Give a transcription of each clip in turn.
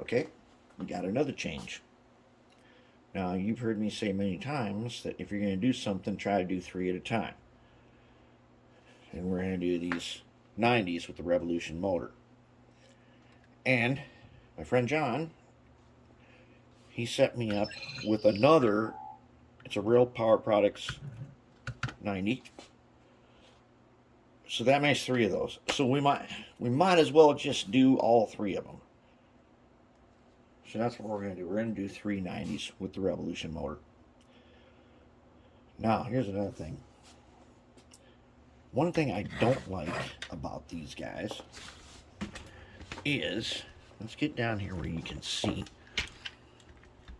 Okay, we got another change. Now, you've heard me say many times that if you're going to do something, try to do 3 at a time. And we're going to do these 90s with the Revolution motor. And my friend John, he set me up with another, it's a Real Power Products 90. So that makes 3 of those. So we might as well just do all 3 of them. So that's what we're going to do. We're going to do 3 90s with the Revolution motor. Now, here's another thing. One thing I don't like about these guys is, let's get down here where you can see.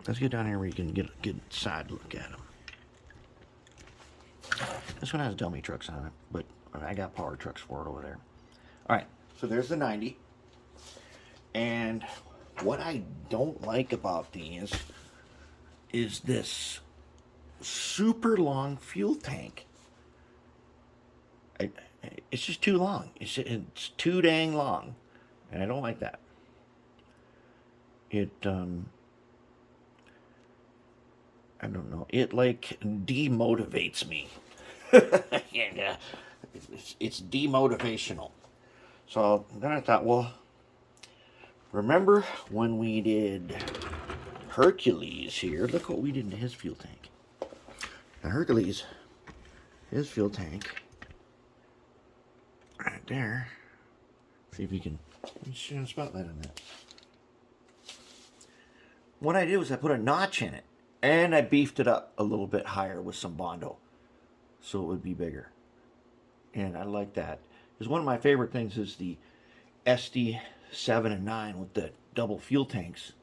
Let's get down here where you can get a good side look at them. This one has dummy trucks on it, but I got power trucks for it over there. All right, so there's the 90. And what I don't like about these is this super long fuel tank. It's just too long. It's too dang long, and I don't like that. It I don't know. It like demotivates me. And, it's demotivational. So then I thought, well, remember when we did Hercules here? Look what we did to his fuel tank. Now Hercules, his fuel tank, right there. See if you can shine a spotlight on that. What I did was I put a notch in it, and I beefed it up a little bit higher with some Bondo, so it would be bigger. And I like that. Because one of my favorite things is the SD7 and 9 with the double fuel tanks.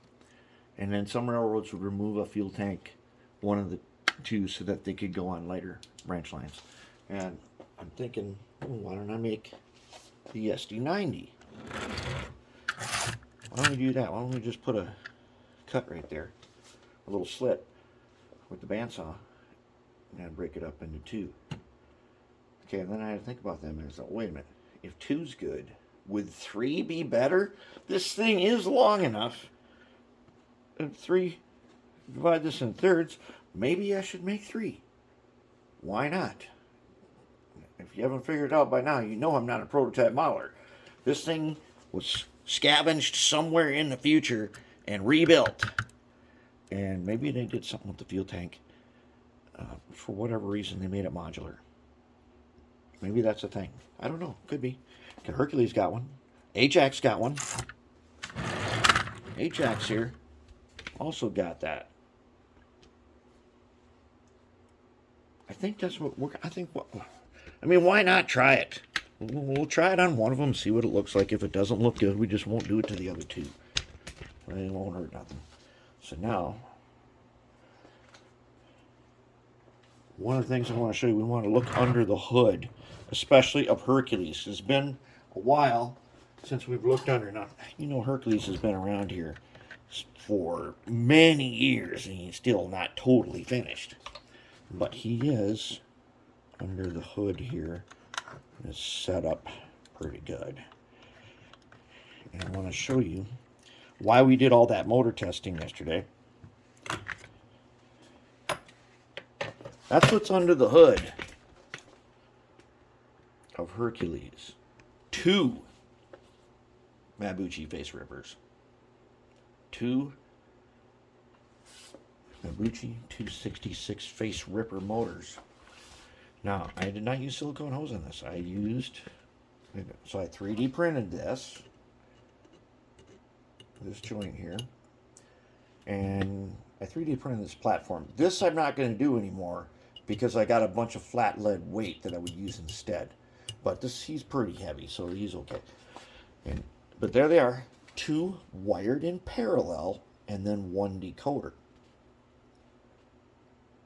And then some railroads would remove a fuel tank, one of the two, so that they could go on lighter branch lines. And I'm thinking, why don't I make the SD90? Why don't we do that? Why don't we just put a cut right there, a little slit with the bandsaw, and break it up into 2. Okay, and then I had to think about them, and I thought, wait a minute, if 2's good, would 3 be better? This thing is long enough. And 3, divide this in thirds, maybe I should make 3. Why not? If you haven't figured it out by now, you know I'm not a prototype modeler. This thing was scavenged somewhere in the future and rebuilt. And maybe they did something with the fuel tank. For whatever reason, they made it modular. Maybe that's a thing. I don't know. Could be. Okay, Hercules got one. Ajax got one. Ajax here also got that. I think that's what we're... I mean, why not try it? We'll try it on one of them, see what it looks like. If it doesn't look good, we just won't do it to the other 2. It won't hurt nothing. So now, one of the things I want to show you, we want to look under the hood, especially of Hercules. It's been a while since we've looked under. Now, you know Hercules has been around here for many years, and he's still not totally finished. But he is, under the hood here, is set up pretty good. And I want to show you why we did all that motor testing yesterday. That's what's under the hood of Hercules. 2 Mabuchi face rippers. 2 Mabuchi 266 face ripper motors. Now, I did not use silicone hose on this. I 3D printed this joint here. And I 3D printed this platform. This I'm not going to do anymore because I got a bunch of flat lead weight that I would use instead. But he's pretty heavy, so he's okay. But there they are, 2 wired in parallel and then 1 decoder.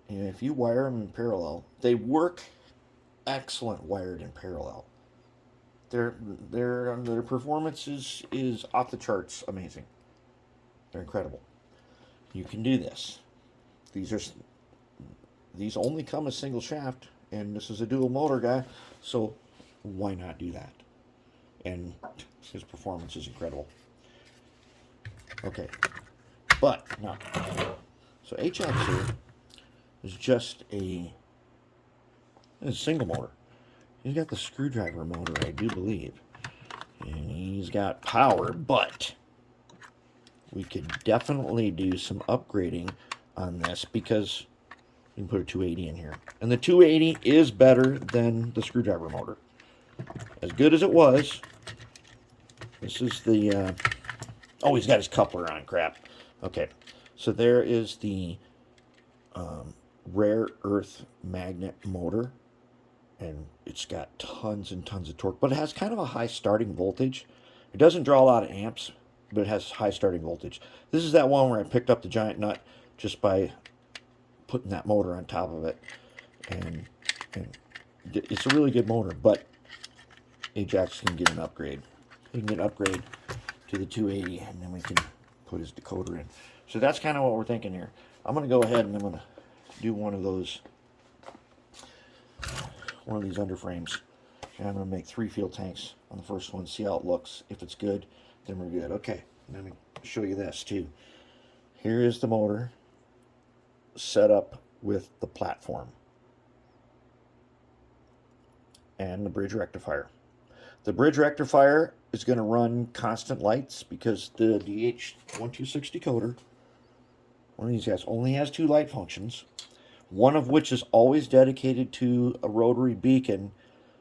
And if you wire them in parallel, they work excellent wired in parallel. Their performance is off the charts amazing. They're incredible. You can do this. These only come as single shaft, and this is a dual motor guy, so why not do that? And his performance is incredible. Okay, but no. So Ajax here is just a single motor. He's got the screwdriver motor, I do believe. And he's got power, but we could definitely do some upgrading on this because you can put a 280 in here. And the 280 is better than the screwdriver motor. As good as it was, this is the, oh, he's got his coupler on, crap. Okay, so there is the rare earth magnet motor. And it's got tons and tons of torque, but it has kind of a high starting voltage. It doesn't draw a lot of amps, but it has high starting voltage. This is that one where I picked up the giant nut just by putting that motor on top of it. And it's a really good motor, but Ajax can get an upgrade. He can get an upgrade to the 280, and then we can put his decoder in. So that's kind of what we're thinking here. I'm going to go ahead and I'm going to do one of these underframes. And I'm going to make 3 fuel tanks on the first one, see how it looks. If it's good, then we're good. Okay, let me show you this too. Here is the motor set up with the platform and the bridge rectifier. The bridge rectifier is going to run constant lights because the DH1260 decoder, one of these guys, only has 2 light functions. One of which is always dedicated to a rotary beacon,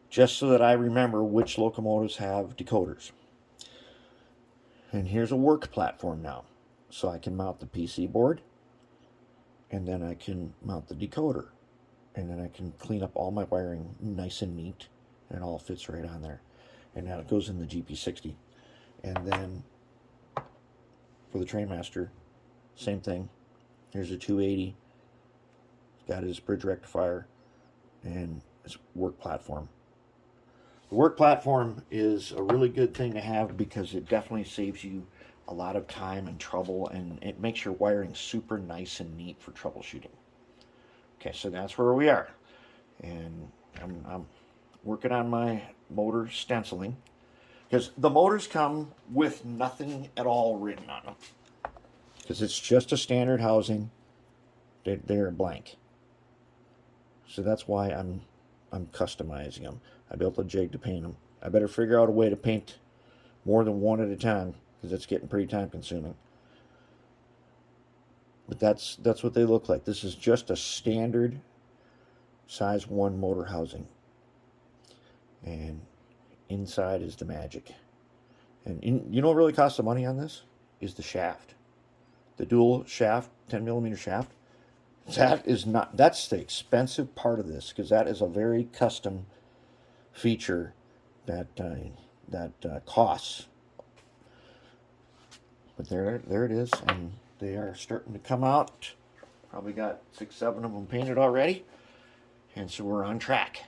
just so that I remember which locomotives have decoders. And here's a work platform now. So I can mount the PC board, and then I can mount the decoder. And then I can clean up all my wiring nice and neat, and it all fits right on there. And now it goes in the GP60. And then for the Trainmaster, same thing. Here's a 280. Got his bridge rectifier and his work platform. The work platform is a really good thing to have because it definitely saves you a lot of time and trouble, and it makes your wiring super nice and neat for troubleshooting. Okay, so that's where we are. And I'm working on my motor stenciling because the motors come with nothing at all written on them because it's just a standard housing. They're blank. So that's why I'm customizing them. I built a jig to paint them. I better figure out a way to paint more than one at a time because it's getting pretty time consuming. But that's what they look like. This is just a standard size 1 motor housing. And inside is the magic. And you know what really costs the money on this? Is the shaft. The dual shaft, 10mm shaft. That is not, that's the expensive part of this because that is a very custom feature that costs. But there it is, and they are starting to come out. Probably got 6-7 of them painted already, and so we're on track.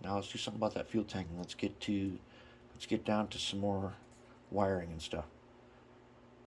Now let's do something about that fuel tank, and let's get down to some more wiring and stuff.